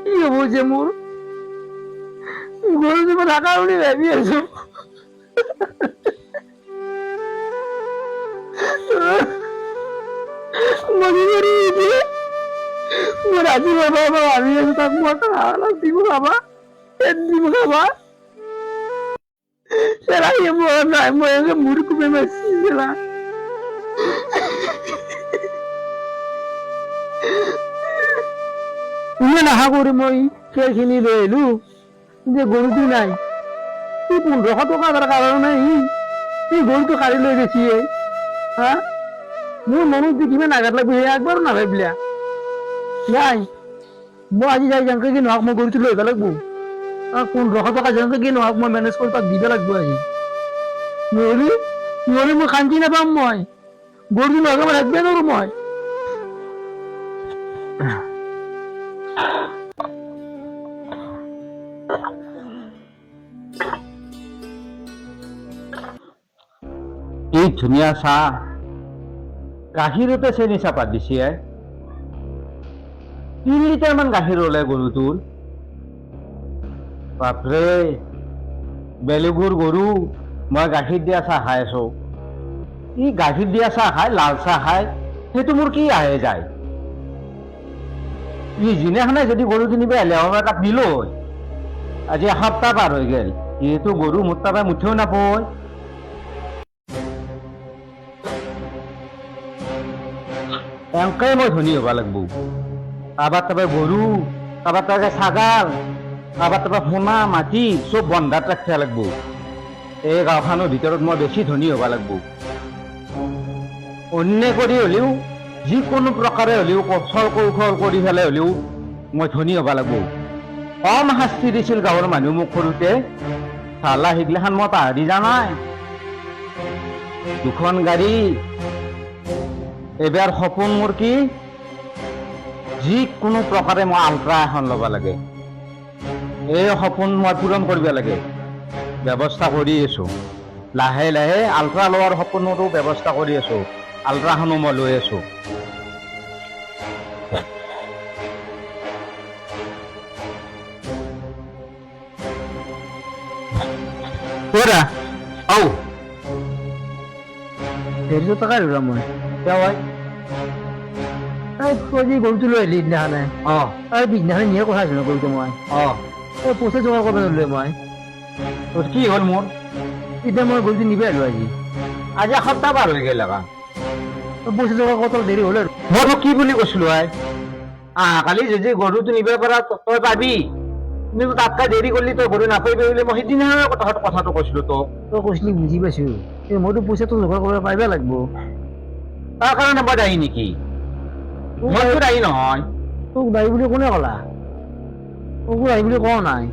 কি হব যে মোৰ গৰু দিব থাকা বুলি ভাবি আছো মৰি মৰি দিয়ে মোৰ আজি বাবা ভাবি আছো তাক মই অলপ দিব খাবা পেট দিব খাবা সেরা মই নাই মই মোৰ কুপে মাছি সেৰা ইমান আশা কৰি মই খেৰখিনি লৈ আহিলো যে গৰুটো নাই 1500 টকা তাৰ কাৰণ নাই এই গৰুটো কাঢ়ি লৈ গৈছে হা মোৰ মনত কিমান আঘাত লাগবে একবাৰো নাভাবিলা নাই মই আজি যাই যেনেকে কি নহওক মই গৰুটো লৈ আহিব লাগিব 1500 টকা যেনেকে কি নহওক মই মেনেজ কৰি তাক দিব লাগিব আজি নহ'লে মই শান্তি নাপাম মই গৰুটো নহ'লে মই ৰাখিব নোৱাৰো মই এই ধুনীয়া চাহ গাখীৰতে চেনি চাপাত দিছে 3 লিটাৰ মান গাখীৰ ওলাই গৰুটোৰ বাপৰে বেলেগৰ গৰু মই গাখীৰ দিয়া চাহ খাই আছো ই গাখীৰ দিয়া চাহ খাই লাল চাহ খাই সেইটো মোৰ কি আহে যায় ই যিদিনাখনে যদি গৰু কিনিব আহিলে মই তাক দিলো আজি এসপ্তাহ পাৰ হৈ গেল যিহেতু গৰু মোৰ তাৰপৰা মুঠিও নাপায় এনেকৈ মই ধনী হ'ব লাগিব কাৰোবাৰ তাৰপৰা গৰু কাৰোবাৰ তাৰপৰা ছাগাল কাৰোবাৰ তাৰপৰা সোণা মাটি চব বন্ধাত ৰাখিব লাগিব এই গাঁওখনৰ ভিতৰত মই বেছি ধনী হ'ব লাগিব অন্যায় কৰি হ'লেও যিকোনো প্ৰকাৰে হ'লেও কৌশল কৌশল কৰি পেলাই হ'লেও মই ধনী হ'ব লাগিব কম শাস্তি দিছিল গাঁৱৰ মানুহ মোক সৰুতে চালা সেইগিলাখান মই পাহৰি যোৱা নাই দুখন গাড়ী এবাৰ সপোন মোৰ কি যিকোনো প্ৰকাৰে মই আল্ট্ৰা এখন ল'ব লাগে এই সপোন মই পূৰণ কৰিব লাগে ব্যৱস্থা কৰি আছো লাহে লাহে আল্ট্ৰা লোৱাৰ সপোনৰো ব্যৱস্থা কৰি আছো আল্ট্ৰাখনো মই লৈ আছো দেড়শো টাকা দিলাম মই গৰুটো লৈ আহিলি সিদিনাখনে পিছদিনাখনে নিয়ে কথা আছিলো গৰুটো মই পইচা যোগাৰ কৰিব নোৱাৰিলো মই কি হ'ল মোৰ এতিয়া মই গৰুটো নিব আহিলো আজি আজি এসপ্তাহ পাৰ হৈ গেল পইচা যোগাৰ কত দেৰি হ'ল আৰু মই কি বুলি কৈছিলো কালি যদি গৰুটো নিব পাৰা তই পাবি কিন্তু তাতকৈ দেৰি কৰিলি তই গৰু নাপাবি বুলি মই সিদিনাখনে কথাটো কৈছিলো তই কৈছিলি বুজি পাইছো মইতো পইচাটো যোগাৰ কৰিব পাৰিব লাগিব তাৰ কাৰণে মই দায়ী নেকি মইতো দায়ী নহয় তোক দায়ী বুলি কোনে ক'লা তোকো দায়ী বুলি কোৱা নাই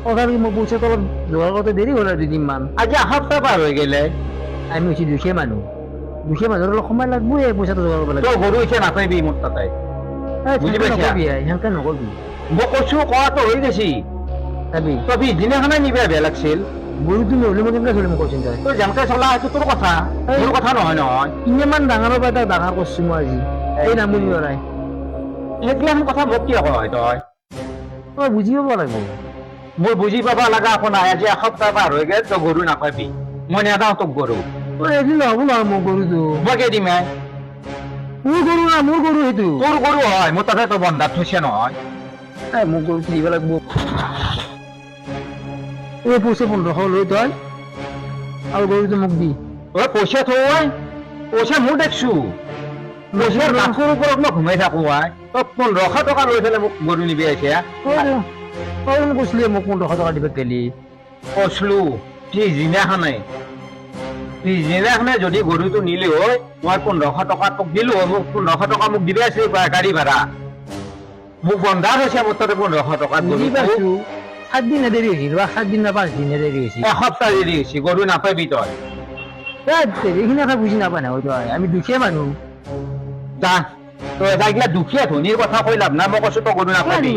তথাপি মই পইচাটো অলপ যোগাৰ কৰোঁতে দেৰি হ'ল আৰু 2 দিনমান আজি এসপ্তাহ পাৰ হৈ গেলে আমি হৈছে দুখীয়া মানুহৰ অলপ সময় লাগবই পইচাটো যোগাৰ কৰিব তই গৰু এতিয়া নাপাবি মোৰ তাতে বুজি পাইছা সেনেকে নকবি মই কৈছো কোৱাটো হৈ গৈছি চাবি তই পিছদিনাখনে নিবা বেয়া লাগছিল গৰুটো নহ'লে মই কেনেকৈ চলিম কৈছিল তই যেনেকে চলা সেইটো তোৰ কথা মোৰ কথা নহয় নহয় ইমান ডাঙৰৰ পৰা তাক ডাঙৰ কৰিছো মই আজি এই নামনি লৰাই সেইগিলাখন কথা মোক কিয় কয় তই বুজি পাব লাগিব মোৰ বুজি পাব লগা একো নাই আজি এসপ্তাহ পাৰ হৈ গেল তই গৰু নাপাবি মই নেদাও তোক গৰু তই এদিন নহ'ব নহয় মোৰ গৰুটো মই কেই দিম মোৰ গৰু না মোৰ গৰু সেইটো তোৰ গৰু হয় মোৰ তাতে তই বন্ধাত থৈছে নহয় মোক গৰুটো দিব লাগিব এই পইচা 1500 লৈ তই আৰু গৰুটো মোক দি তই পইচা থৈ পইচা মোৰ দেখছো পইচাৰ লাখৰ ওপৰত মই ঘুমাই থাকো তই 1500 টকা লৈ পেলাই মোক গৰু নিবি আহিছে তই কৈছিলি মোক 1500 টকা দিব গেলি কৈছিলো পিছদিনাখনে যদি গৰুটো নিলি হয় মই 1500 টকা তোক দিলো মোক 1500 টকা মোক দিবি আছিল গাড়ী ভাড়া মোক বন্ধা হৈছে মোৰ তাতে 1500 টকা বুজি পাইছো 7 দিন দেৰি হৈছিল বা 7 দিন না 5 দিন দেৰি হৈছিল এসপ্তাহ দেৰি হৈছে গৰু নাপাবি তই এইখিনি কথা বুজি নাপায় না তই আমি দুখীয়া মানুহ যা তই এটাগিলা দুখীয়া ধনীৰ কথা কৈ লাভ নাই মই কৈছো তই গৰু নাপাবি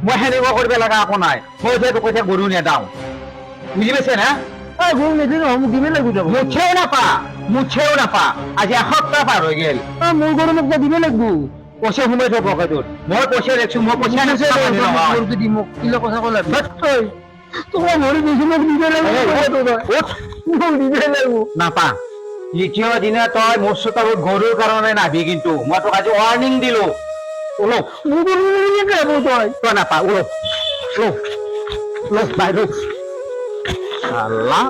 মই সেনেকুৱা কৰিব লগা একো নাই মই তোক কৈছে গৰু নেদাও বুজি পাইছে না গৰু নেদিলে মোক দিবই লাগিব মুঠেও নাপা আজি এসপ্তাহ পাৰ হৈ গেল মোৰ গৰু মোক দিবই লাগিব পইচা সোমাই থব পকেটত মই পইচা ৰাখিছো মই পইচা গৰুটো দি মোক কিলো কথা ক'লা তোমাৰ ঘৰত বেছি মোক দিব লাগিব মোক দিব লাগিব নাপা দ্বিতীয় দিনা তই মোৰ চোতালত গৰুৰ কাৰণে নাবি কিন্তু মই তোক আজি ৱাৰ্ণিং দিলো ওলো মোক তই তই নাপা ওলো লো লো বাই লো আল্লাহ